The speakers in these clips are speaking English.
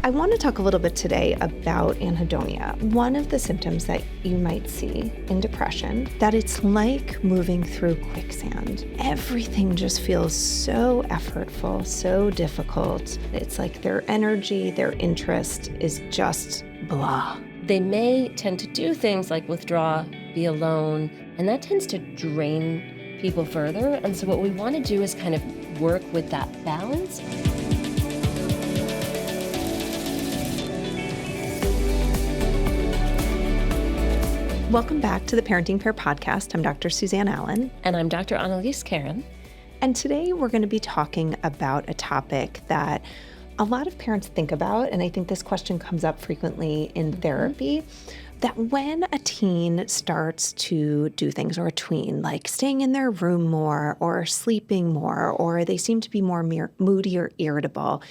I want to talk a little bit today about anhedonia. One of the symptoms that you might see in depression, that it's like moving through quicksand. Everything just feels so effortful, so difficult. It's like their energy, their interest is just blah. They may tend to do things like withdraw, be alone, and that tends to drain people further. And so what we want to do is kind of work with that balance. Welcome back to the Parenting Pair podcast. I'm Dr. Suzanne Allen. And I'm Dr. Annalise Karen. And today we're going to be talking about a topic that a lot of parents think about, and I think this question comes up frequently in therapy, that when a teen starts to do things, or a tween, like staying in their room more or sleeping more, or they seem to be more moody or irritable,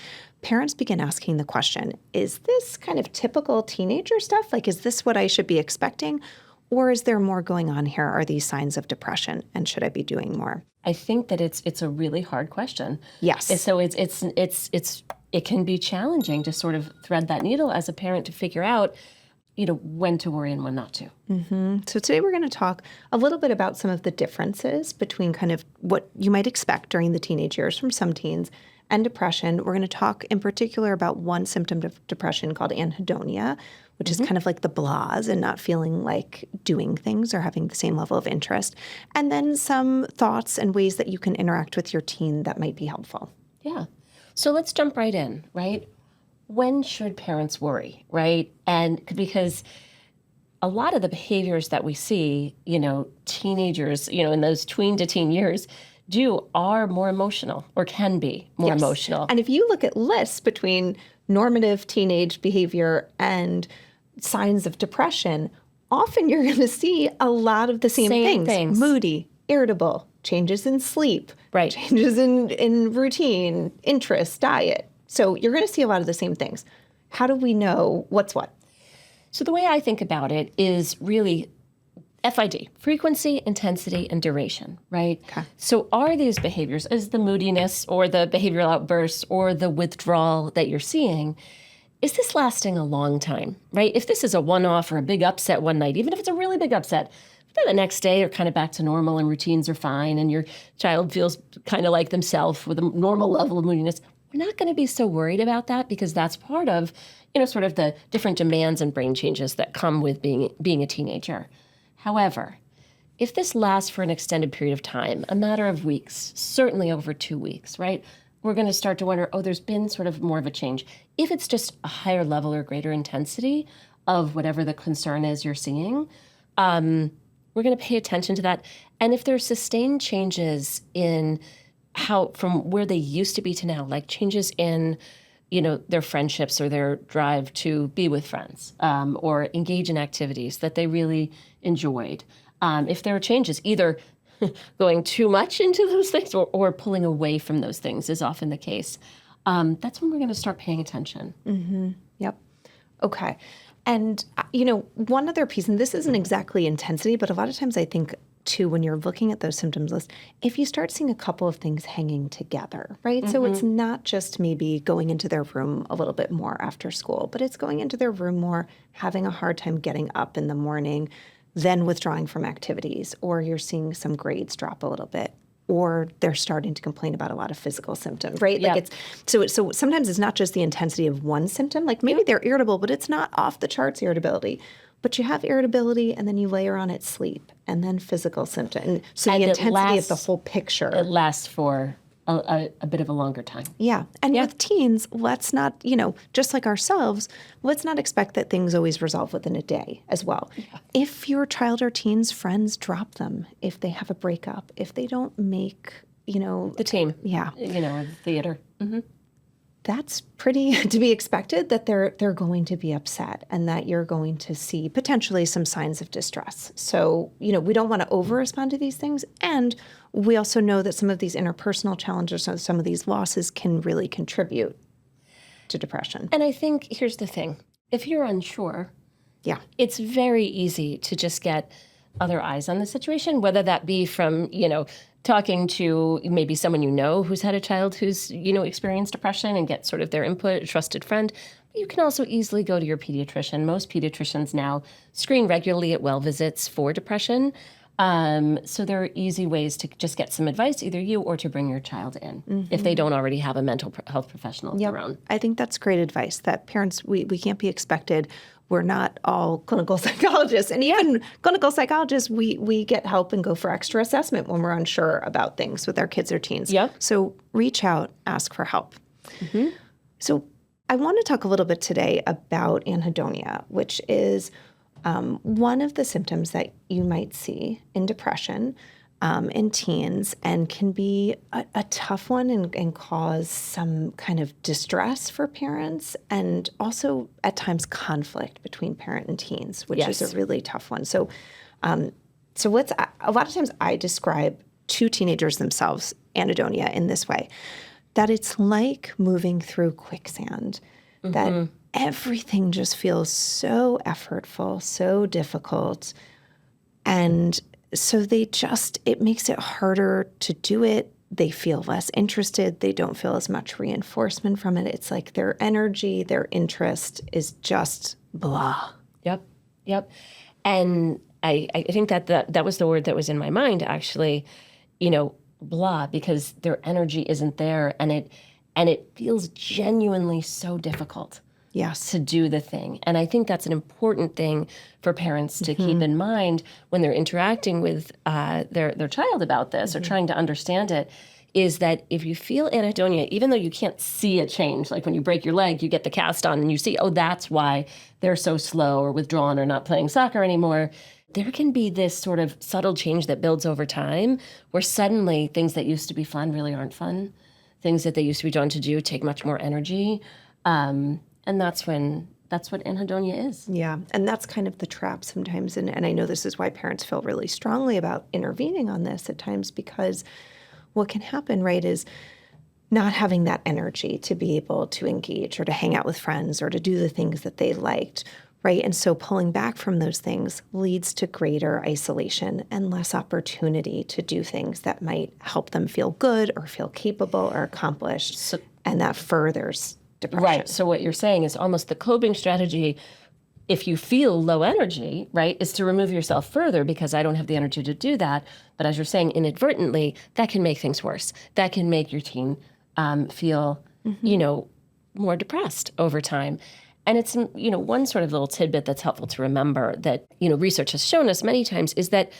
parents begin asking the question, is this kind of typical teenager stuff? Like, is this what I should be expecting? Or is there more going on here? Are these signs of depression? And should I be doing more? I think that it's a really hard question. Yes. And so it can be challenging to sort of thread that needle as a parent to figure out, when to worry and when not to. Mm-hmm. So today we're going to talk a little bit about some of the differences between kind of what you might expect during the teenage years from some teens and depression. We're going to talk in particular about one symptom of depression called anhedonia, which is kind of like the blahs and not feeling like doing things or having the same level of interest. And then some thoughts and ways that you can interact with your teen that might be helpful. Yeah. So let's jump right in, right? When should parents worry, right? And because a lot of the behaviors that we see, teenagers, in those tween to teen years are more emotional or can be more emotional. And if you look at lists between normative teenage behavior and signs of depression, often you're going to see a lot of the same things. Moody, irritable, changes in sleep, right? Changes in routine, interest, diet. So you're going to see a lot of the same things. How do we know what's what? So the way I think about it is really FID, frequency, intensity, and duration, right? Okay. So are these behaviors, is the moodiness or the behavioral outbursts or the withdrawal that you're seeing, is this lasting a long time, right? If this is a one-off or a big upset one night, even if it's a really big upset, then the next day you're kind of back to normal and routines are fine and your child feels kind of like themselves with a normal level of moodiness, we're not going to be so worried about that because that's part of, sort of the different demands and brain changes that come with being a teenager. However, if this lasts for an extended period of time, a matter of weeks, certainly over 2 weeks, right, we're going to start to wonder, there's been sort of more of a change. If it's just a higher level or greater intensity of whatever the concern is you're seeing, we're going to pay attention to that. And if there's sustained changes in how, from where they used to be to now, like changes in their friendships or their drive to be with friends or engage in activities that they really enjoyed. If there are changes, either going too much into those things or pulling away from those things is often the case. That's when we're going to start paying attention. Mm-hmm. Yep. Okay. And, one other piece, and this isn't exactly intensity, but a lot of times I think too, when you're looking at those symptoms list, if you start seeing a couple of things hanging together, right? Mm-hmm. So it's not just maybe going into their room a little bit more after school, but it's going into their room more, having a hard time getting up in the morning, then withdrawing from activities, or you're seeing some grades drop a little bit, or they're starting to complain about a lot of physical symptoms, right? Yep. Like so sometimes it's not just the intensity of one symptom, like maybe they're irritable, but it's not off the charts irritability. But you have irritability, and then you layer on it sleep, and then physical symptom. And so the intensity of the whole picture. It lasts for a bit of a longer time. Yeah. And with teens, let's not, just like ourselves, let's not expect that things always resolve within a day as well. Yeah. If your child or teen's friends drop them, if they have a breakup, if they don't make, the team. Yeah. The theater. Mm-hmm. That's pretty to be expected, that they're going to be upset and that you're going to see potentially some signs of distress. So, we don't want to over-respond to these things. And we also know that some of these interpersonal challenges, some of these losses can really contribute to depression. And I think here's the thing. If you're unsure, it's very easy to just get other eyes on the situation, whether that be from, talking to maybe someone who's had a child who's, experienced depression and get sort of their input, a trusted friend. You can also easily go to your pediatrician. Most pediatricians now screen regularly at well visits for depression. So there are easy ways to just get some advice, either you or to bring your child in if they don't already have a mental health professional of their own. I think that's great advice that parents, we can't be expected. We're not all clinical psychologists. And even clinical psychologists, we get help and go for extra assessment when we're unsure about things with our kids or teens. Yep. So reach out, ask for help. So I want to talk a little bit today about anhedonia, which is one of the symptoms that you might see in depression in teens and can be a tough one and cause some kind of distress for parents and also at times conflict between parent and teens, which is a really tough one. So let's, a lot of times I describe to teenagers themselves anhedonia in this way, that it's like moving through quicksand, that everything just feels so effortful, so difficult. And so it makes it harder to do it. They feel less interested. They don't feel as much reinforcement from it. It's like their energy, their interest is just blah. Yep. And I think that was the word that was in my mind, actually, blah, because their energy isn't there. And it feels genuinely so difficult. Yes. To do the thing. And I think that's an important thing for parents to keep in mind when they're interacting with their child about this or trying to understand it, is that if you feel anhedonia, even though you can't see a change, like when you break your leg, you get the cast on and you see, oh, that's why they're so slow or withdrawn or not playing soccer anymore. There can be this sort of subtle change that builds over time where suddenly things that used to be fun really aren't fun. Things that they used to be drawn to do take much more energy. And that's what anhedonia is. Yeah. And that's kind of the trap sometimes. And I know this is why parents feel really strongly about intervening on this at times, because what can happen, right, is not having that energy to be able to engage or to hang out with friends or to do the things that they liked, right? And so pulling back from those things leads to greater isolation and less opportunity to do things that might help them feel good or feel capable or accomplished. And that furthers depression. Right. So what you're saying is almost the coping strategy, if you feel low energy, right, is to remove yourself further because I don't have the energy to do that. But as you're saying, inadvertently, that can make things worse. That can make your teen feel, more depressed over time. And it's, one sort of little tidbit that's helpful to remember that, research has shown us many times is that,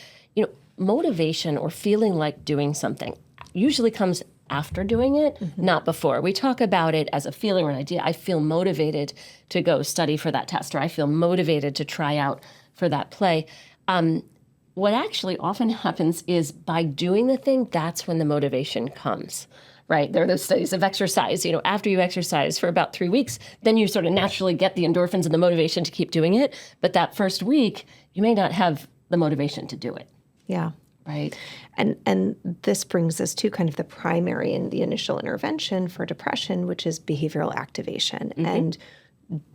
motivation or feeling like doing something usually comes after doing it, not before. We talk about it as a feeling or an idea. I feel motivated to go study for that test, or I feel motivated to try out for that play. What actually often happens is by doing the thing, that's when the motivation comes, right? There are those studies of exercise. After you exercise for about 3 weeks, then you sort of naturally get the endorphins and the motivation to keep doing it. But that first week, you may not have the motivation to do it. Yeah. Right. And this brings us to kind of the primary and the initial intervention for depression, which is behavioral activation and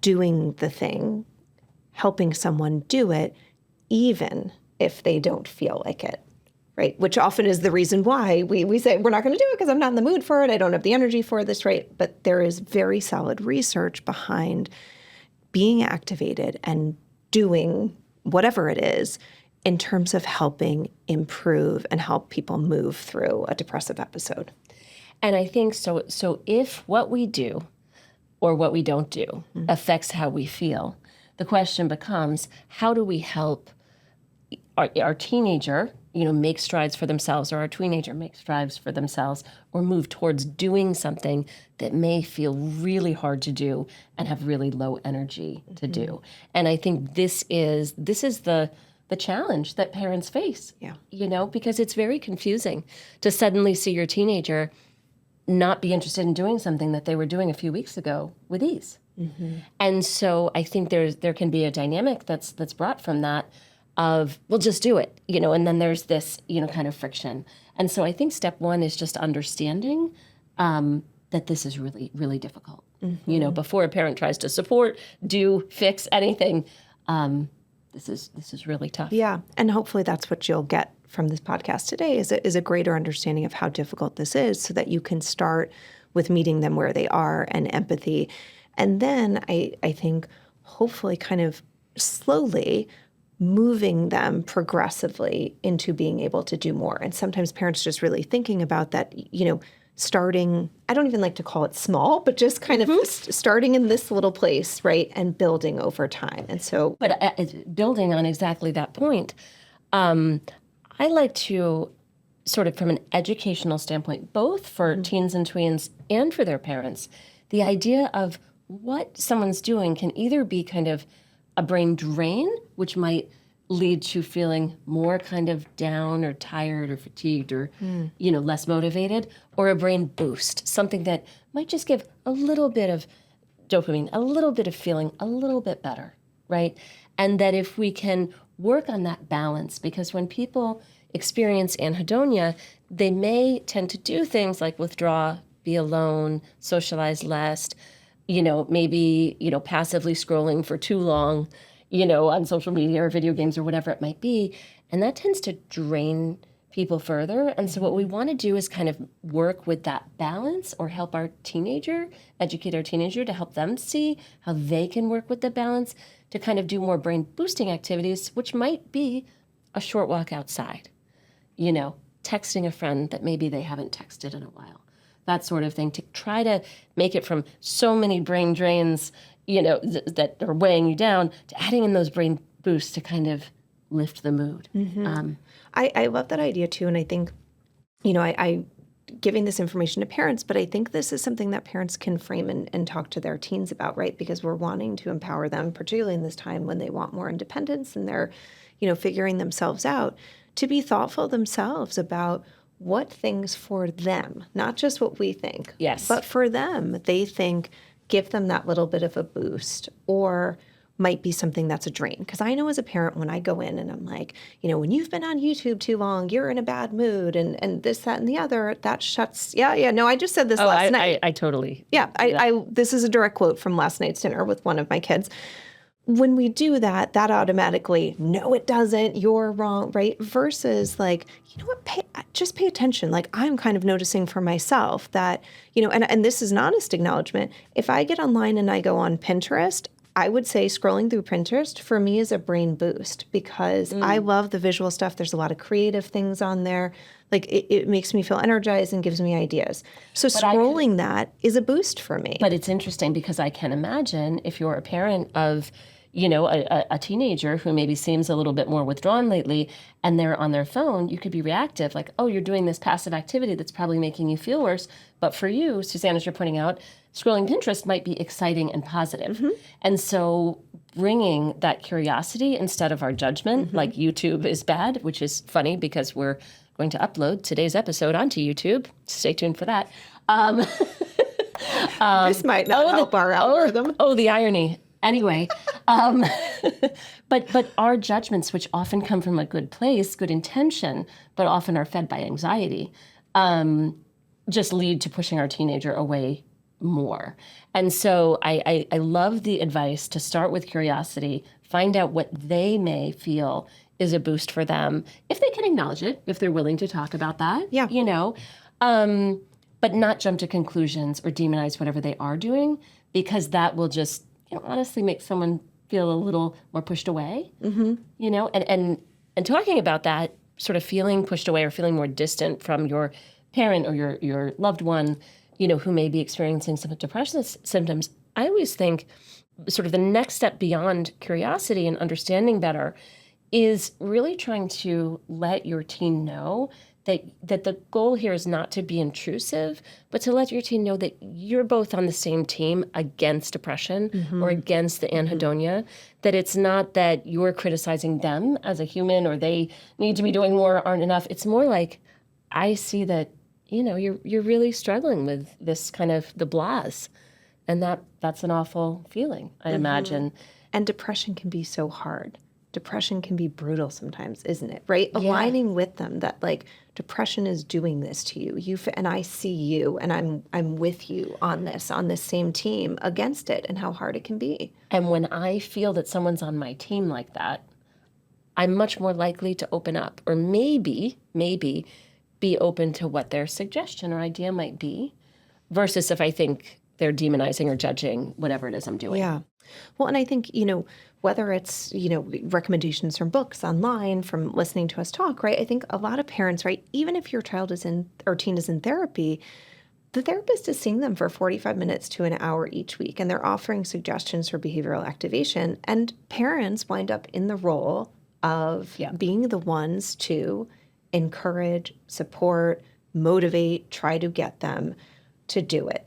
doing the thing, helping someone do it, even if they don't feel like it, right? Which often is the reason why we say, we're not going to do it because I'm not in the mood for it. I don't have the energy for this, right? But there is very solid research behind being activated and doing whatever it is in terms of helping improve and help people move through a depressive episode. And I think so if what we do or what we don't do affects how we feel, the question becomes, how do we help our teenager, make strides for themselves, or our teenager make strides for themselves, or move towards doing something that may feel really hard to do and have really low energy to do. And I think this is the challenge that parents face, because it's very confusing to suddenly see your teenager not be interested in doing something that they were doing a few weeks ago with ease. And so I think there can be a dynamic that's brought from that of, well, just do it, and then there's this, kind of friction. And so I think step one is just understanding that this is really, really difficult. Before a parent tries to support, fix anything, this is really tough. Yeah, and hopefully that's what you'll get from this podcast today is a greater understanding of how difficult this is so that you can start with meeting them where they are and empathy And then I think hopefully kind of slowly moving them progressively into being able to do more. And sometimes parents just really thinking about that, starting, I don't even like to call it small, but just kind of starting in this little place, right? And building over time. And so, But building on exactly that point, I like to sort of from an educational standpoint, both for teens and tweens and for their parents, the idea of what someone's doing can either be kind of a brain drain, which might lead to feeling more kind of down or tired or fatigued or, less motivated, or a brain boost, something that might just give a little bit of dopamine, a little bit of feeling a little bit better, right? And that if we can work on that balance, because when people experience anhedonia, they may tend to do things like withdraw, be alone, socialize less, maybe, passively scrolling for too long, on social media or video games or whatever it might be. And that tends to drain people further. And so what we want to do is kind of work with that balance or help our teenager, educate our teenager to help them see how they can work with the balance to kind of do more brain boosting activities, which might be a short walk outside, texting a friend that maybe they haven't texted in a while, that sort of thing, to try to make it from so many brain drains, that are weighing you down, to adding in those brain boosts to kind of lift the mood. I love that idea too. And I think, I giving this information to parents, but I think this is something that parents can frame and talk to their teens about, right? Because we're wanting to empower them, particularly in this time when they want more independence and they're, figuring themselves out, to be thoughtful themselves about what things for them, not just what we think, Yes. but for them, they think give them that little bit of a boost, or might be something that's a drain. Because I know as a parent, when I go in and I'm like, when you've been on YouTube too long, you're in a bad mood, and this, that, and the other, that shuts. No, I just said this last night. I totally. Yeah, I this is a direct quote from last night's dinner with one of my kids. When we do that, that automatically, no, it doesn't, you're wrong, right? Versus like, what, just pay attention. Like, I'm kind of noticing for myself that, and this is an honest acknowledgement. If I get online and I go on Pinterest, I would say scrolling through Pinterest for me is a brain boost, because I love the visual stuff. There's a lot of creative things on there. Like it makes me feel energized and gives me ideas. So scrolling that is a boost for me. But it's interesting because I can imagine if you're a parent of, a teenager who maybe seems a little bit more withdrawn lately, and they're on their phone, you could be reactive, like, oh, you're doing this passive activity that's probably making you feel worse. But for you, Suzanne, as you're pointing out, scrolling Pinterest might be exciting and positive. And so bringing that curiosity instead of our judgment, like YouTube is bad, which is funny because we're going to upload today's episode onto YouTube. Stay tuned for that. This might not help our algorithm. Oh, the irony. Anyway, but our judgments, which often come from a good place, good intention, but often are fed by anxiety, just lead to pushing our teenager away more. And so I love the advice to start with curiosity, find out what they may feel is a boost for them, if they can acknowledge it, if they're willing to talk about that, but not jump to conclusions or demonize whatever they are doing, because that will just honestly make someone feel a little more pushed away, and talking about that sort of feeling pushed away or feeling more distant from your parent or your loved one, who may be experiencing some depression symptoms. I always think sort of the next step beyond curiosity and understanding better is really trying to let your teen know that the goal here is not to be intrusive, but to let your teen know that you're both on the same team against depression or against the anhedonia, that it's not that you're criticizing them as a human or they need to be doing more, aren't enough. It's more like, I see that, you're really struggling with this kind of the blahs, and that's an awful feeling, I imagine. And depression can be so hard. Depression can be brutal sometimes, isn't it? Right? Aligning with them that like depression is doing this to you. And I see you, and I'm with you on this same team against it, and how hard it can be. And when I feel that someone's on my team like that, I'm much more likely to open up, or maybe be open to what their suggestion or idea might be, versus if I think they're demonizing or judging whatever it is I'm doing. Yeah. Well, and I think, whether it's, recommendations from books online, from listening to us talk, right? I think a lot of parents, right, even if your child is in or teen is in therapy, the therapist is seeing them for 45 minutes to an hour each week, and they're offering suggestions for behavioral activation. And parents wind up in the role of being the ones to encourage, support, motivate, try to get them to do it.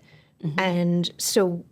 And so,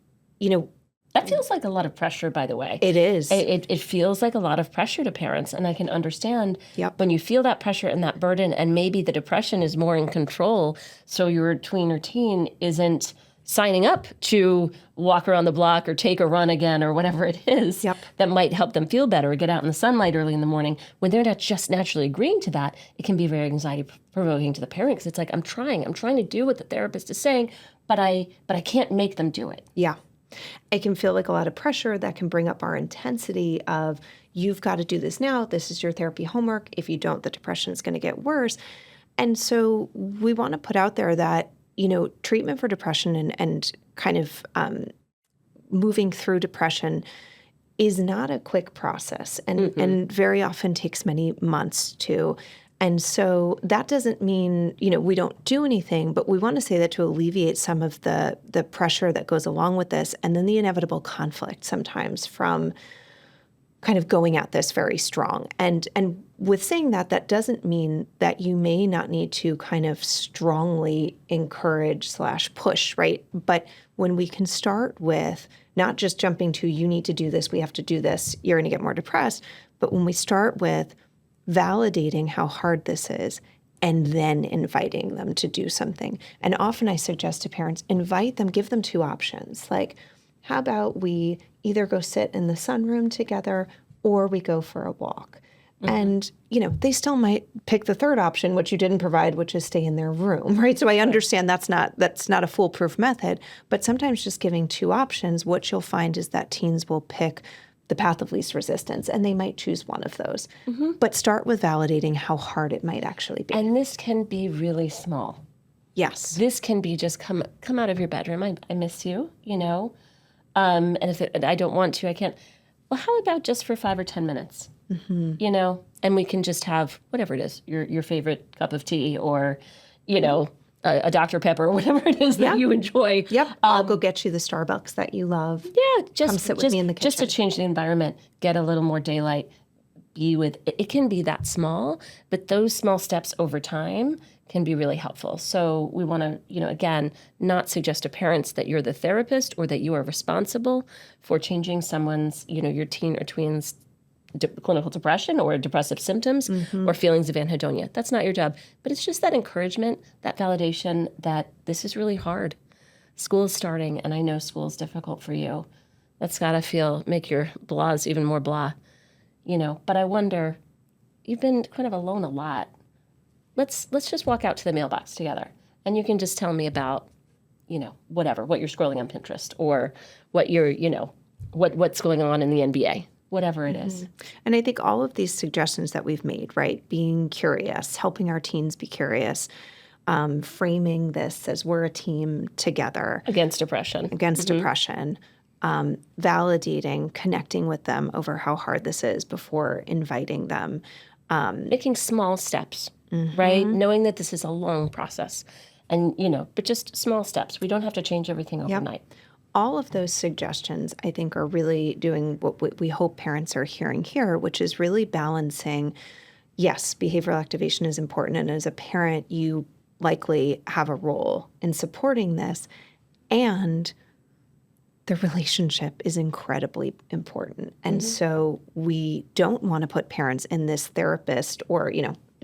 that feels like a lot of pressure, by the way. it is. It feels like a lot of pressure to parents. And I can understand when you feel that pressure and that burden, and maybe the depression is more in control. So your tween or teen isn't signing up to walk around the block or take a run again or whatever it is that might help them feel better or get out in the sunlight early in the morning. When they're not just naturally agreeing to that, it can be very anxiety provoking to the parent, because it's like, I'm trying to do what the therapist is saying, but I can't make them do it. Yeah. It can feel like a lot of pressure that can bring up our intensity of, you've got to do this now. This is your therapy homework. If you don't, the depression is going to get worse. And so we want to put out there that, treatment for depression and kind of moving through depression is not a quick process, and very often takes many months too. And so that doesn't mean, we don't do anything, but we want to say that to alleviate some of the pressure that goes along with this, and then the inevitable conflict sometimes from kind of going at this very strong. And with saying that, that doesn't mean that you may not need to kind of strongly encourage / push, right? But when we can start with not just jumping to, you need to do this, we have to do this, you're going to get more depressed, but when we start with validating how hard this is, and then inviting them to do something. And often I suggest to parents, invite them, give them two options. Like, how about we either go sit in the sunroom together, or we go for a walk? And, they still might pick the third option, which you didn't provide, which is stay in their room, right? So I understand that's not a foolproof method, but sometimes just giving two options, what you'll find is that teens will pick the path of least resistance, and they might choose one of those. But start with validating how hard it might actually be. And this can be really small. Yes. This can be just come out of your bedroom. I miss you, and if I don't want to, I can't. Well, how about just for 5 or 10 minutes? And we can just have whatever it is, your favorite cup of tea, or, a Dr. Pepper, or whatever it is that you enjoy. Yep. I'll go get you the Starbucks that you love. Yeah, come sit with me in the kitchen. Just to change the environment, get a little more daylight, be with. It can be that small, but those small steps over time can be really helpful. So we want to, again, not suggest to parents that you're the therapist or that you are responsible for changing someone's, your teen or tween's clinical depression or depressive symptoms or feelings of anhedonia. That's not your job. But it's just that encouragement, that validation that this is really hard. School is starting, and I know school is difficult for you. That's got to make your blahs even more blah. But I wonder, you've been kind of alone a lot. Let's just walk out to the mailbox together, and you can just tell me about, whatever, what you're scrolling on Pinterest, or what you're, what's going on in the NBA. Whatever it is. And I think all of these suggestions that we've made, right, being curious, helping our teens be curious, framing this as we're a team together. Against depression. Validating, connecting with them over how hard this is before inviting them. Making small steps, right? Knowing that this is a long process. And, but just small steps. We don't have to change everything overnight. All of those suggestions, I think, are really doing what we hope parents are hearing here, which is really balancing, yes, behavioral activation is important, and as a parent, you likely have a role in supporting this, and the relationship is incredibly important. And so we don't want to put parents in this therapist or,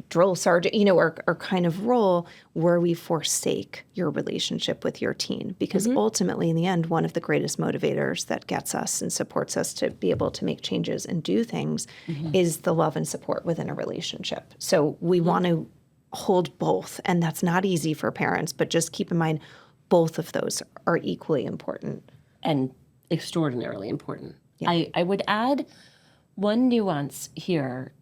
drill sergeant, or kind of role where we forsake your relationship with your teen. Because ultimately, in the end, one of the greatest motivators that gets us and supports us to be able to make changes and do things is the love and support within a relationship. So we want to hold both. And that's not easy for parents, but just keep in mind, both of those are equally important. And extraordinarily important. Yeah. I would add one nuance here.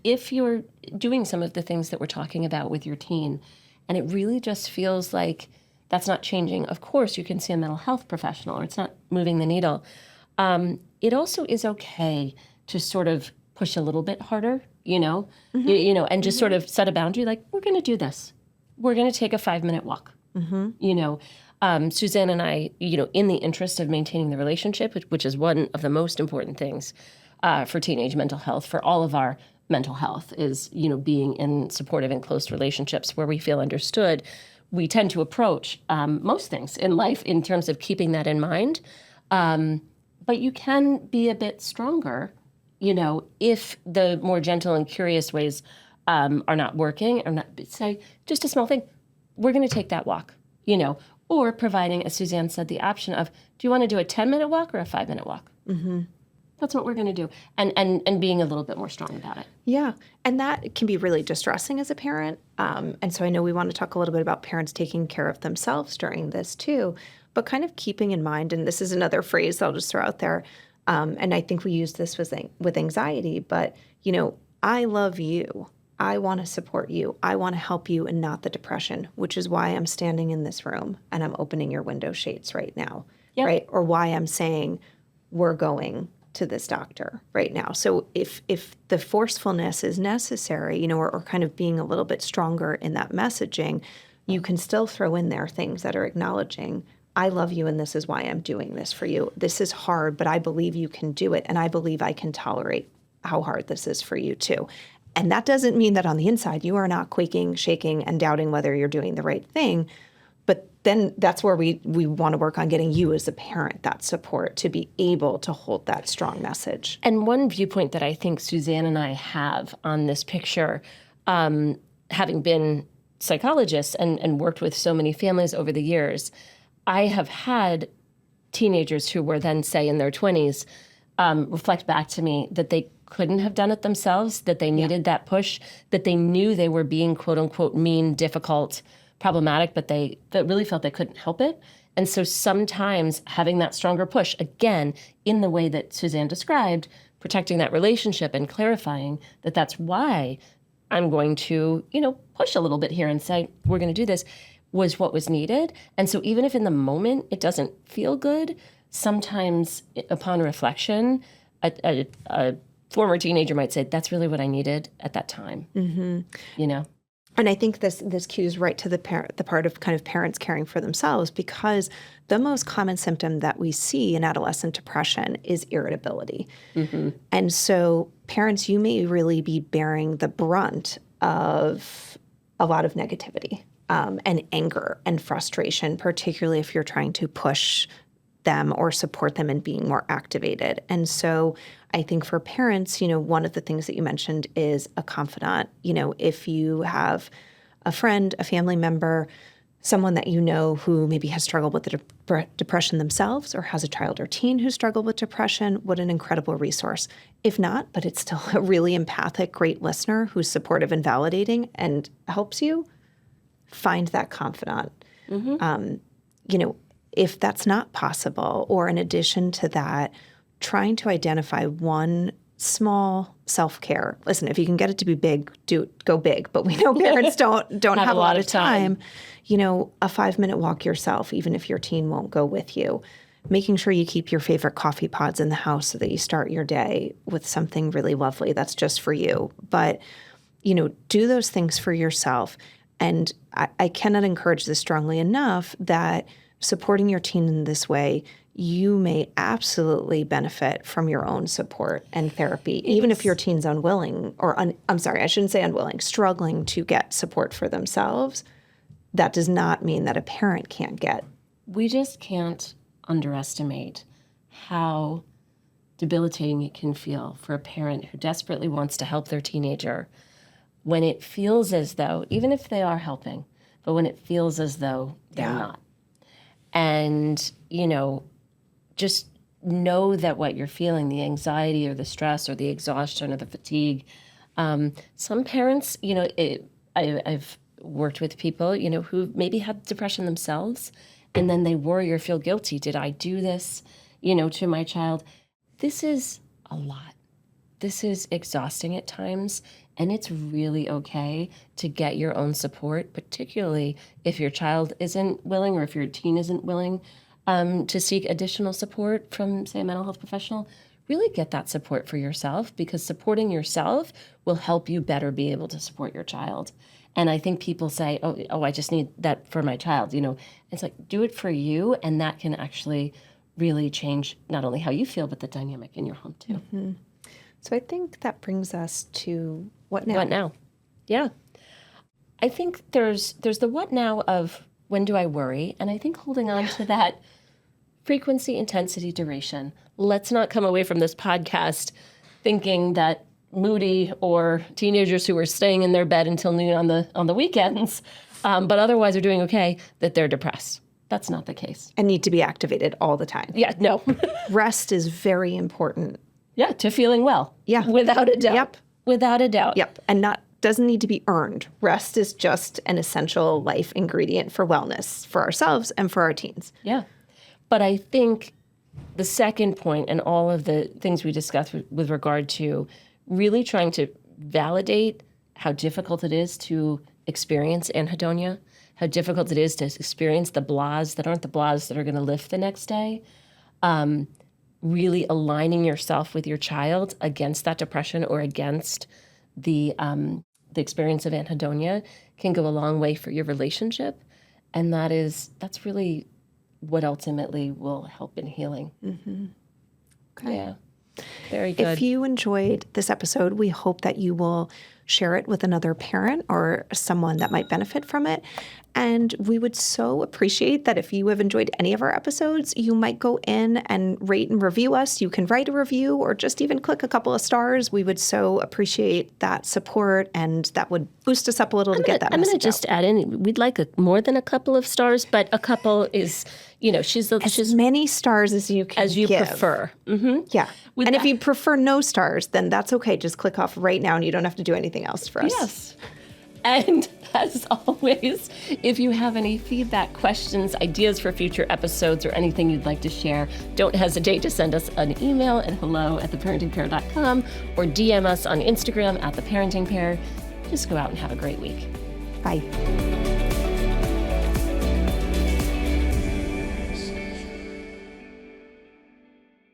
If you're doing some of the things that we're talking about with your teen, and it really just feels like that's not changing. Of course, you can see a mental health professional, or it's not moving the needle. It also is okay to sort of push a little bit harder, and just sort of set a boundary, like, we're going to do this. We're going to take a 5-minute walk. Suzanne and I, in the interest of maintaining the relationship, which is one of the most important things for teenage mental health, for all of our mental health, is, being in supportive and close relationships where we feel understood. We tend to approach most things in life in terms of keeping that in mind. But you can be a bit stronger, if the more gentle and curious ways are not working, or not. Say, just a small thing, we're going to take that walk, or providing, as Suzanne said, the option of, do you want to do a 10-minute walk or a 5-minute walk? Mm-hmm. That's what we're going to do. And being a little bit more strong about it. Yeah. And that can be really distressing as a parent. And so I know we want to talk a little bit about parents taking care of themselves during this too, but kind of keeping in mind, and this is another phrase I'll just throw out there, and I think we use this with anxiety, but, I love you. I want to support you. I want to help you and not the depression, which is why I'm standing in this room and I'm opening your window shades right now, right? Or why I'm saying we're going to this doctor right now. So if the forcefulness is necessary, or kind of being a little bit stronger in that messaging, you can still throw in there things that are acknowledging, I love you and this is why I'm doing this for you. This is hard, but I believe you can do it. And I believe I can tolerate how hard this is for you too. And that doesn't mean that on the inside you are not quaking, shaking, and doubting whether you're doing the right thing. But then that's where we want to work on getting you as a parent that support to be able to hold that strong message. And one viewpoint that I think Suzanne and I have on this picture, having been psychologists and worked with so many families over the years, I have had teenagers who were then, say, in their 20s, reflect back to me that they couldn't have done it themselves, that they needed that push, that they knew they were being, quote unquote, mean, difficult, problematic, but they really felt they couldn't help it. And so sometimes having that stronger push, again, in the way that Suzanne described, protecting that relationship and clarifying that that's why I'm going to, push a little bit here and say, we're going to do this, was what was needed. And so even if in the moment it doesn't feel good, sometimes upon reflection, a former teenager might say, that's really what I needed at that time, And I think this cues right to the part of kind of parents caring for themselves, because the most common symptom that we see in adolescent depression is irritability. Mm-hmm. And so parents, you may really be bearing the brunt of a lot of negativity and anger and frustration, particularly if you're trying to push them or support them in being more activated. And so I think for parents, one of the things that you mentioned is a confidant. If you have a friend, a family member, someone that who maybe has struggled with the depression themselves or has a child or teen who struggled with depression, what an incredible resource. If not, but it's still a really empathic, great listener who's supportive and validating and helps you, find that confidant. Mm-hmm. If that's not possible, or in addition to that, trying to identify one small self-care. Listen, if you can get it to be big, go big. But we know parents don't have a lot of time. A 5-minute walk yourself, even if your teen won't go with you. Making sure you keep your favorite coffee pods in the house so that you start your day with something really lovely that's just for you. But, do those things for yourself. And I cannot encourage this strongly enough that supporting your teen in this way, you may absolutely benefit from your own support and therapy, even if your teen's unwilling, or I'm sorry, I shouldn't say unwilling, struggling to get support for themselves. That does not mean that a parent can't get. We just can't underestimate how debilitating it can feel for a parent who desperately wants to help their teenager when it feels as though, even if they are helping, but when it feels as though they're not. And, just know that what you're feeling, the anxiety or the stress or the exhaustion or the fatigue, some parents, I've worked with people, who maybe had depression themselves, and then they worry or feel guilty. Did I do this, to my child? This is a lot. This is exhausting at times. And it's really okay to get your own support, particularly if your child isn't willing or if your teen isn't willing to seek additional support from, say, a mental health professional. Really get that support for yourself, because supporting yourself will help you better be able to support your child. And I think people say, oh, I just need that for my child. It's like, do it for you, and that can actually really change not only how you feel, but the dynamic in your home too. Mm-hmm. So I think that brings us to what now? What now? Yeah. I think there's the what now of when do I worry? And I think holding on to that frequency, intensity, duration. Let's not come away from this podcast thinking that moody or teenagers who are staying in their bed until noon on the weekends, but otherwise are doing okay, that they're depressed. That's not the case. And need to be activated all the time. Yeah, no. Rest is very important. Yeah, to feeling well. Yeah. Without a doubt. Yep. Without a doubt. Yep. And doesn't need to be earned. Rest is just an essential life ingredient for wellness for ourselves and for our teens. Yeah. But I think the second point and all of the things we discussed with regard to really trying to validate how difficult it is to experience anhedonia, how difficult it is to experience the blahs that aren't the blahs that are going to lift the next day, really aligning yourself with your child against that depression or against the experience of anhedonia can go a long way for your relationship. And that's really what ultimately will help in healing. Mm-hmm. Okay. Yeah. Very good. If you enjoyed this episode, we hope that you will share it with another parent or someone that might benefit from it. And we would so appreciate that if you have enjoyed any of our episodes, you might go in and rate and review us. You can write a review or just even click a couple of stars. We would so appreciate that support, and that would boost us up a little to get that message out. I'm going to just add in, we'd like more than a couple of stars, but a couple is, she's as many stars as you can as you give. prefer. Mm-hmm. Yeah. And if you prefer no stars, then that's okay. Just click off right now and you don't have to do anything else for us. Yes. And as always, if you have any feedback, questions, ideas for future episodes, or anything you'd like to share, don't hesitate to send us an email at hello@theparentingpair.com or DM us on Instagram @theparentingpair. Just go out and have a great week. Bye.